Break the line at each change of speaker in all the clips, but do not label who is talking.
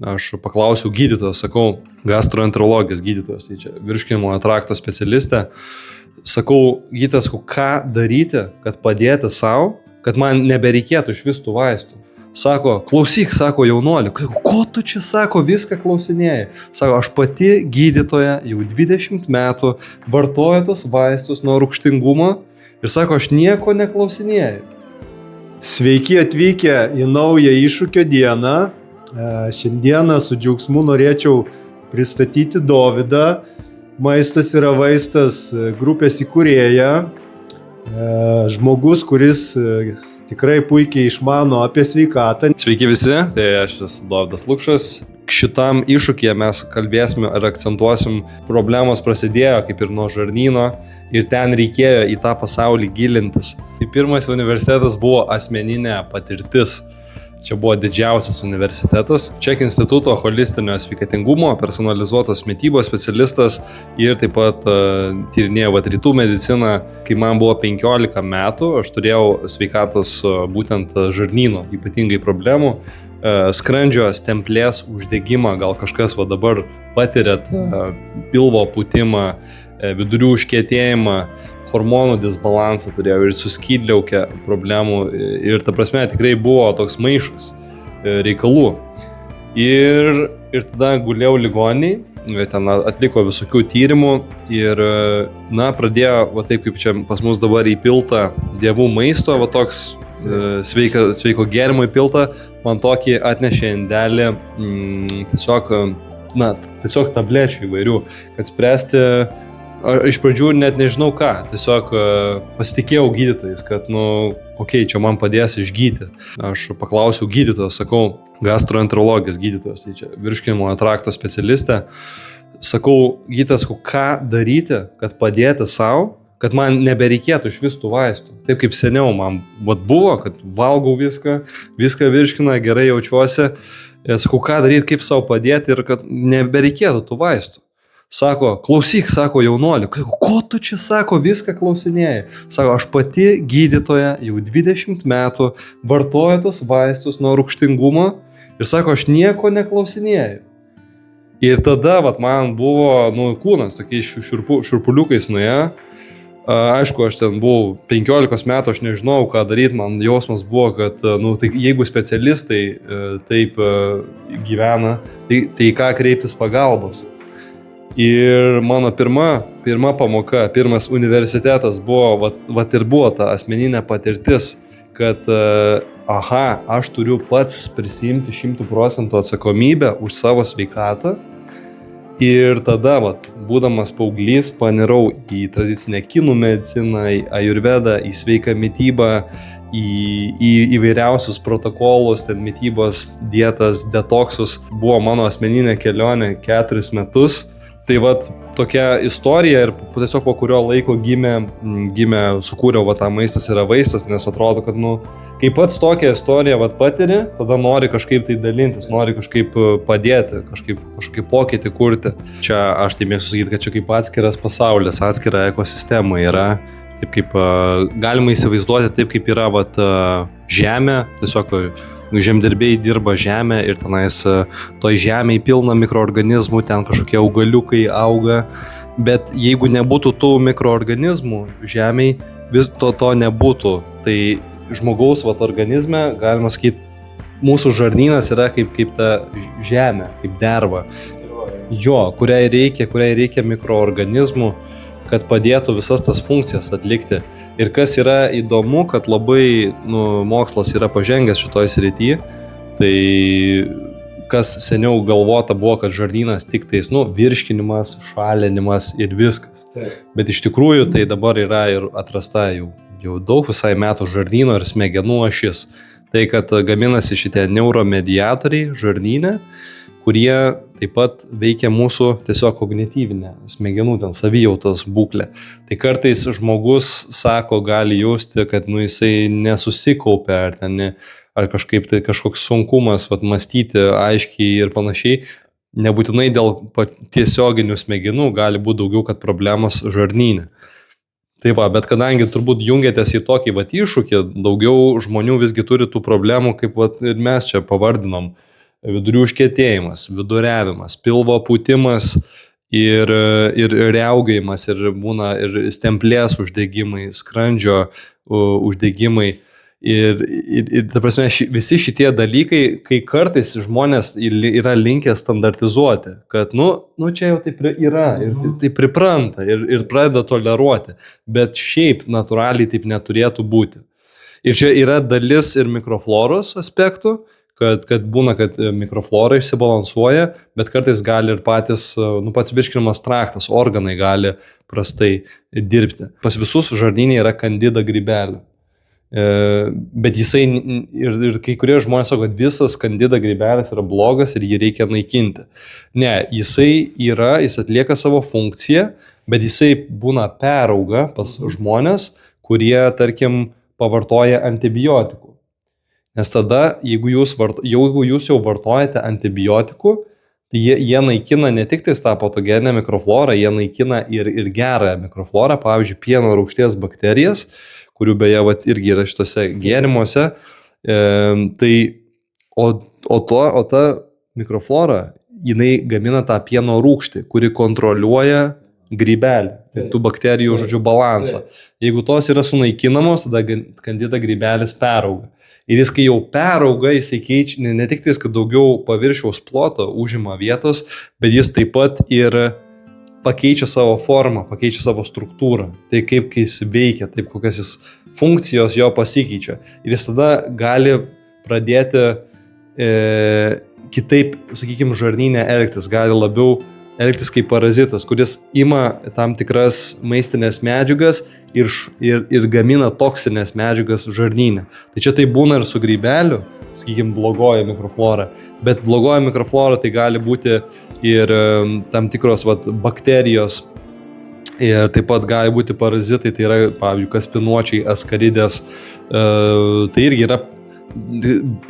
Aš paklausiau gydytojo, sakau, gastroenterologijos gydytojas, tai čia virškinimo trakto specialistė. Sakau, gydytojas, ką daryti, kad padėti savo, kad man nebereikėtų iš vis tų vaistų. Sako, klausyk, sako, jaunuoli, ko tu čia, sako, viską klausinėjai. Sako, aš pati gydytoja jau 20 metų vartoju tos vaistus nuo rūgštingumo ir sako, aš nieko neklausinėjau.
Sveiki atvykę į naują iššūkio dieną. Šiandieną su džiaugsmu norėčiau pristatyti Dovydą. Maistas yra vaistas grupės įkūrėja. Žmogus, kuris tikrai puikiai išmano apie sveikatą.
Sveiki visi, tai aš esu Dovydas Lukšas. Šitam iššūkyje mes kalbėsime ir akcentuosim, problemos prasidėjo kaip ir nuo žarnyno ir ten reikėjo į tą pasaulį gilintis. Tai pirmas universitetas buvo asmeninė patirtis. Čia buvo didžiausias universitetas. Ček instituto holistinio sveikatingumo, personalizuotos mitybos specialistas ir taip pat tyrinėjau rytų mediciną. Kai man buvo 15 metų, aš turėjau sveikatos būtent žarnyno ypatingai problemų. Skrandžio stemplės uždegimą, gal kažkas dabar patirėt pilvo pūtimą, vidurių užkietėjimą, hormonų disbalansą turėjau ir su skydliauke problemų ir ta prasme tikrai buvo toks maišas reikalų. Ir tada gulėjau ligoninėj, ten atliko visokių tyrimų ir pradėjo, taip kaip čia pas mus dabar įpilta dievų maisto, toks sveiko gėrimo įpilta, man tokį atnešė indelį tiesiog tablečių įvairių, kad spręsti. Iš pradžių net nežinau ką, tiesiog pasitikėjau gydytojais, kad čia man padės išgyti. Aš paklausiau gydytojo, sakau, gastroenterologijos gydytojas, tai čia virškinimo trakto specialistė. Sakau, gydytojas, ką daryti, kad padėti savo, kad man nebereikėtų iš vis tų vaistų. Taip kaip seniau man buvo, kad valgau viską virškina, gerai jaučiuosi. Sakau, ką daryti, kaip savo padėti ir kad nebereikėtų tų vaistų. Sako, klausyk, sako, jaunuoli, ko tu čia, sako, viską klausinėjai. Sako, aš pati gydytoja jau 20 metų vartoju tos vaistus nuo rūgštingumo ir sako, aš nieko neklausinėjau. Ir tada man buvo kūnas tokiais šurpuliukais nuėjo. Aišku, aš ten buvau 15 metų, aš nežinau, ką daryti, man jausmas buvo, kad tai jeigu specialistai taip gyvena, tai ką kreiptis pagalbos. Ir mano pirma pamoka, pirmas universitetas buvo, ir buvo ta asmeninė patirtis, kad aš turiu pats prisiimti 100% atsakomybę už savo sveikatą. Ir tada, būdamas paauglys, panirau į tradicinę kinų mediciną, į ajurvedą, į sveiką mitybą, į įvairiausius protokolus, ten mitybos, dietas, detoksus. Buvo mano asmeninė kelionė 4 metus. Tai tokia istorija ir tiesiog po kurio laiko gimė, sukūriau tą maistas yra vaistas, nes atrodo, kad kai pats tokią istoriją patiri, tada nori kažkaip tai dalintis, nori kažkaip padėti, kažkaip pokytį kurti. Čia aš tai mėgstu sakyti, kad čia kaip atskiras pasaulis, atskira ekosistema yra. Taip kaip galima įsivaizduoti, taip kaip yra žemė, tiesiog žemdirbiai dirba žemę ir tenais toj žemėje pilna mikroorganizmų, ten kažkokie augaliukai auga, bet jeigu nebūtų tų mikroorganizmų žemėje, vis to nebūtų. Tai žmogaus organizme, galima sakyti, mūsų žarnynas yra kaip ta žemė, kaip derva. Jo, kuriai reikia mikroorganizmų, kad padėtų visas tas funkcijas atlikti. Ir kas yra įdomu, kad labai mokslas yra pažengęs šitoj srity, tai kas seniau galvota buvo, kad žarnynas tik tais virškinimas, šalinimas ir viskas. Taip. Bet iš tikrųjų tai dabar yra ir atrasta jau daug visai metų žarnyno ir smegenų ašis. Tai kad gaminasi šitie neuromediatoriai žarnyne, kurie taip pat veikia mūsų tiesiog kognityvinę smegenų, savijautos būklę. Tai kartais žmogus sako, gali jausti, kad jisai nesusikaupia ar kažkoks sunkumas mąstyti aiškiai ir panašiai. Nebūtinai dėl tiesioginių smegenų, gali būti daugiau, kad problemos žarnyne. Tai bet kadangi turbūt jungiatės į tokį iššūkį, daugiau žmonių visgi turi tų problemų, kaip ir mes čia pavardinom. vidurių užkietėjimas, viduriavimas, pilvo pūtimas ir riaugėjimas, ir būna ir stemplės uždegimai, skrandžio uždegimai. Ir ta prasme, visi šitie dalykai, kai kartais žmonės yra linkę standartizuoti, kad, čia jau taip yra, ir taip pripranta, ir pradeda toleruoti, bet šiaip natūraliai taip neturėtų būti. Ir čia yra dalis ir mikrofloros aspektų, kad būna, kad mikroflora išsibalansuoja, bet kartais gali ir pats virškinamas traktas, organai gali prastai dirbti. Pas visus žarnyne yra Candida grybelių. Bet jisai ir kai kurie žmonės sako, kad visas Candida grybelis yra blogas ir jį reikia naikinti. Ne, jis atlieka savo funkciją, bet jisai būna perauga pas žmonės, kurie, tarkim, pavartoja antibiotikų. Nes tada, jeigu jūs jau vartojate antibiotikų, tai jie naikina ne tik tą patogeninę mikroflorą, jie naikina ir gerąją mikroflorą, pavyzdžiui, pieno rūgšties bakterijas, kurių beje irgi yra šitose gėrimuose. O ta mikroflora, jinai gamina tą pieno rūgštį, kuri kontroliuoja grybelį, tų bakterijų, balansą. Jeigu tos yra sunaikinamos, tada Candida grybelis perauga. Ir jis, kai jau perauga, jisai keičia, ne tik tai, kad daugiau paviršiaus ploto užima vietos, bet jis taip pat ir pakeičia savo formą, pakeičia savo struktūrą. Tai kaip jis veikia, taip kokias funkcijos jo pasikeičia. Ir jis tada gali pradėti kitaip, sakykime, žarnyne elgtis, gali labiau elgtis kaip parazitas, kuris ima tam tikras maistinės medžiagas ir gamina toksinės medžiagas žarnyne. Tai čia tai būna ir su grybeliu, sakykime, blogoji mikroflora. Bet blogoji mikroflora tai gali būti ir tam tikros bakterijos, ir taip pat gali būti parazitai, tai yra, pavyzdžiui, kaspinuočiai, askaridės, tai irgi yra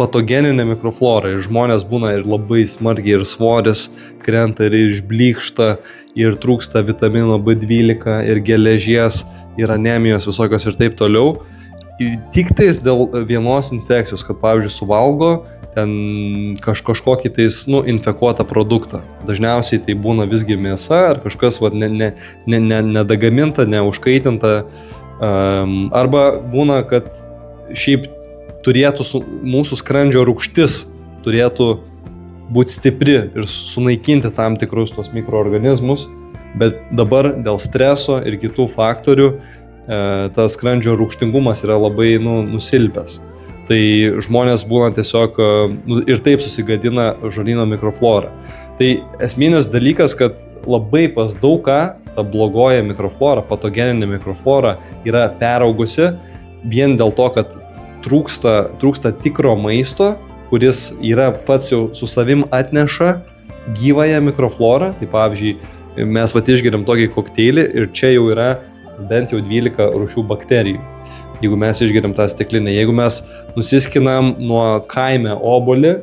patogeninė mikroflora. Ir žmonės būna ir labai smarkiai, ir svoris krenta, ir išblykšta, ir trūksta vitamino B12, ir geležies, ir anemijos visokios ir taip toliau. Ir tik tais dėl vienos infekcijos, kad, pavyzdžiui, suvalgo ten kažkokį tais, infekuotą produktą. Dažniausiai tai būna visgi mėsa ar kažkas nedagaminta, neužkaitinta. Arba būna, kad šiaip turėtų mūsų skrandžio rūgštis turėtų būti stipri ir sunaikinti tam tikrus tos mikroorganizmus, bet dabar dėl streso ir kitų faktorių tas skrandžio rūgštingumas yra labai nusilpęs. Tai žmonės būna tiesiog ir taip susigadina žarnyno mikroflorą. Tai esminis dalykas, kad labai pas daug ką ta blogoja mikroflora, patogeninė mikroflora yra peraugusi vien dėl to, kad trūksta tikro maisto, kuris yra pats jau su savim atneša gyvąją mikroflorą. Tai pavyzdžiui, mes išgeriam tokį kokteilį ir čia jau yra bent jau 12 rūšių bakterijų. Jeigu mes išgeriam tą stiklinę, jeigu mes nusiskinam nuo kaime obuolį,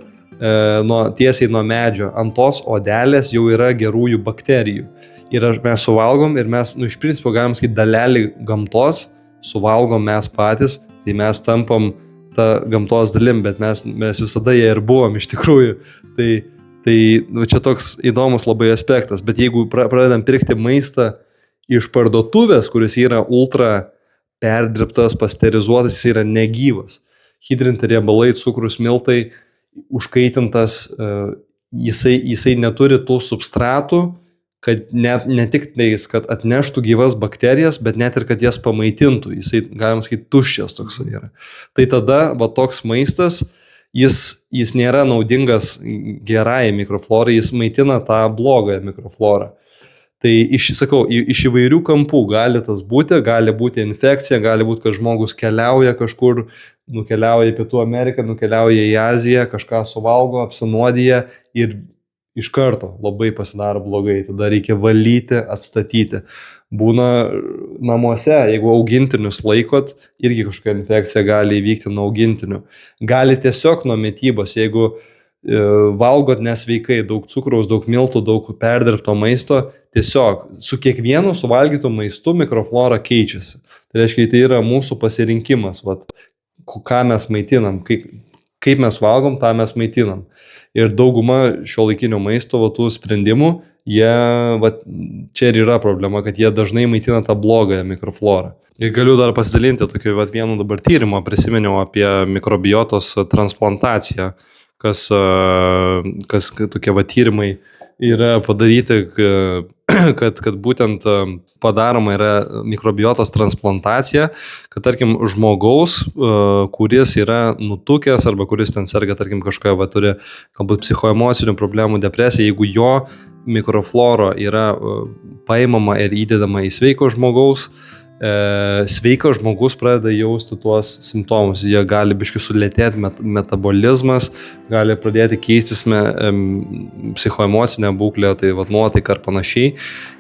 tiesiai nuo medžio, ant tos odelės jau yra gerųjų bakterijų. Ir mes suvalgom ir mes, iš principo, galim sakyti, dalelį gamtos suvalgom mes patys, tai mes tampam tą gamtos dalim, bet mes visada jie ir buvom iš tikrųjų. Tai čia toks įdomus labai aspektas. Bet jeigu pradedam pirkti maistą iš parduotuvės, kuris yra ultra perdirbtas, pasterizuotas, jis yra negyvas. Hidrinti riebalai, cukrus, miltai, užkaitintas, jisai neturi tų substratų, kad ne tik tais, kad atneštų gyvas bakterijas, bet net ir kad jas pamaitintų. Jisai, galim sakyti, tuščias toks yra. Tai tada toks maistas, jis nėra naudingas gerai mikroflorai, jis maitina tą blogąją mikroflorą. Tai iš įvairių kampų gali tas būti, gali būti infekcija, gali būti, kad žmogus keliauja kažkur, nukeliauja į Pietų Ameriką, nukeliauja į Aziją, kažką suvalgo, apsinuodija ir iš karto labai pasidaro blogai, tada reikia valyti, atstatyti. Būna namuose, jeigu augintinius laikot, irgi kažkokia infekcija gali įvykti nuo augintinių. Gali tiesiog nuo mitybos, jeigu valgot nesveikai, daug cukraus, daug miltų, daug perdirbto maisto, tiesiog su kiekvienu suvalgytų maistu mikroflora keičiasi. Tai reiškia, tai yra mūsų pasirinkimas, ką mes maitinam, kaip mes valgom, tą mes maitinam. Ir dauguma šiuolaikinio maisto tų sprendimų, jie, čia ir yra problema, kad jie dažnai maitina tą blogąją mikroflorą. Ir galiu dar pasidalinti tokiu vienu dabar tyrimą, prisiminiau apie mikrobiotos transplantaciją, kas tokie tyrimai yra padaryti, kad būtent padaroma yra mikrobiotos transplantacija, kad tarkim žmogaus, kuris yra nutukęs arba kuris ten serga, tarkim kažkoje turi galbūt psichoemocinių problemų, depresiją, jeigu jo mikroflora yra paimama ir įdedama į sveiko žmogaus, sveikas žmogus pradeda jausti tuos simptomus, jie gali biškai sulėtėti metabolizmas, gali pradėti keistis psichoemocinė būklė, tai nuotaika ar panašiai.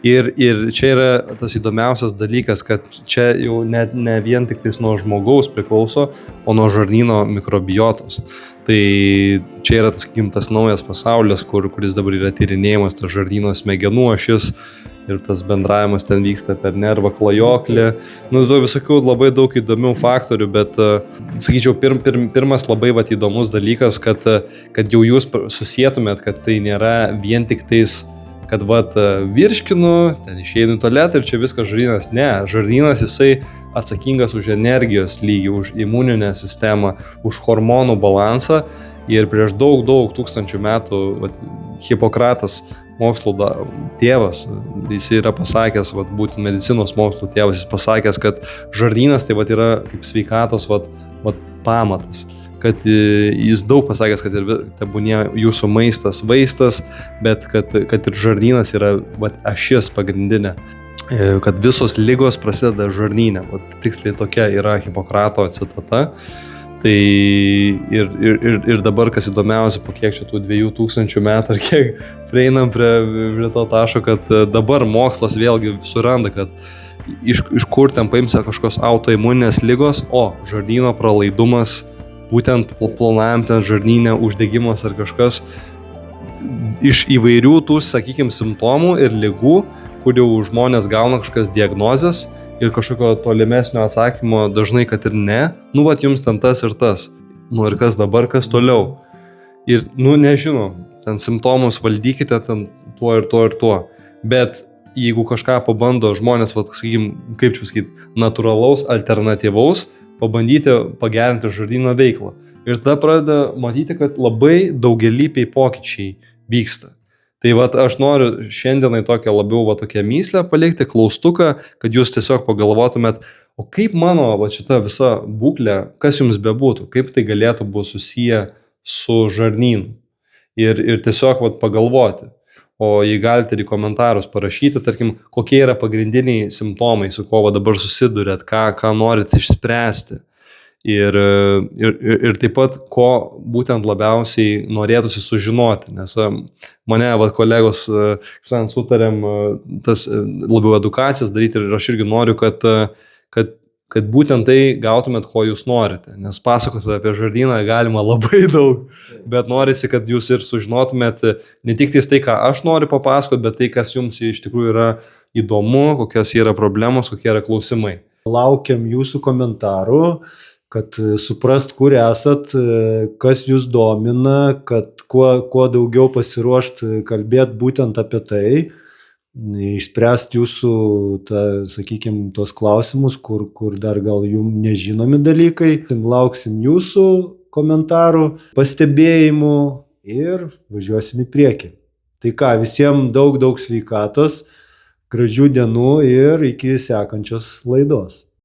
Ir čia yra tas įdomiausias dalykas, kad čia jau ne vien tik tais nuo žmogaus priklauso, o nuo žarnyno mikrobiotos. Tai čia yra tas naujas pasaulis, kuris dabar yra tyrinėjimas, tas žarnyno smegenų ašis, ir tas bendravimas ten vyksta per nervą klajoklį. Visokių labai daug įdomių faktorių, bet sakyčiau, pirmas labai įdomus dalykas, kad jau jūs susietumėt, kad tai nėra vien tik tais, kad virškinu, ten išeinu į tualetą ir čia viskas žarnynas. Ne, žarnynas jisai atsakingas už energijos lygį, už imuninę sistemą, už hormonų balansą. Ir prieš daug tūkstančių metų Hipokratas, mokslo tėvas, jis yra pasakęs, būtent medicinos mokslo tėvas, jis pasakęs, kad žarnynas tai yra kaip sveikatos pamatas. Kad jis daug pasakęs, kad ir tebūnie jūsų maistas vaistas, bet kad ir žarnynas yra ašis pagrindinė, kad visos ligos prasideda žarnyne. Tiksliai tokia yra Hipokrato citata. Tai ir dabar, kas įdomiausia, po kiek čia tų 2000 metų ar kiek prieinam prie to taško, kad dabar mokslas vėlgi suranda, kad iš kur ten paimsia kažkokios autoimuninės ligos, žarnyno pralaidumas, būtent plonajam ten žarnyne uždegimas ar kažkas, iš įvairių tų, sakykime, simptomų ir ligų, kur jau žmonės gauna kažkokias diagnozes, ir kažkokio tolimesnio atsakymo dažnai, kad ir ne, jums ten tas ir tas, ir kas dabar, kas toliau. Ir, nežinau, ten simptomus valdykite ten tuo ir tuo ir tuo, bet jeigu kažką pabando žmonės, sakykim, kaip čia pasakyti, natūralaus, alternatyvaus, pabandyti pagerinti žarnyno veiklą. Ir tada pradeda matyti, kad labai daugelypiai pokyčiai vyksta. Tai aš noriu šiandienai tokią labiau tokią myslę palikti, klaustuką, kad jūs tiesiog pagalvotumėt, o kaip mano šita visa būklė, kas jums bebūtų, kaip tai galėtų būti susiję su žarnynu. Ir tiesiog pagalvoti. O jei galite ir į komentarus parašyti, tarkim, kokie yra pagrindiniai simptomai, su ko dabar susidurėt, ką norit išspręsti. Ir taip pat, ko būtent labiausiai norėtųsi sužinoti, nes mane kolegos sutarėm tas labiau edukacijas daryti ir aš irgi noriu, kad būtent tai gautumėt, ko jūs norite, nes pasakoti apie žarnyną galima labai daug, bet norisi, kad jūs ir sužinotumėt ne tik tai, ką aš noriu papasakoti, bet tai, kas jums iš tikrųjų yra įdomu, kokios yra problemos, kokie yra klausimai.
Laukiam jūsų komentarų, kad suprast, kur esat, kas jūs domina, kad kuo daugiau pasiruošt kalbėti būtent apie tai, išspręsti jūsų, sakykime, tos klausimus, kur dar gal jums nežinomi dalykai. Lauksim jūsų komentarų, pastebėjimų ir važiuosim į priekį. Tai ką, visiems daug sveikatos, gražių dienų ir iki sekančios laidos.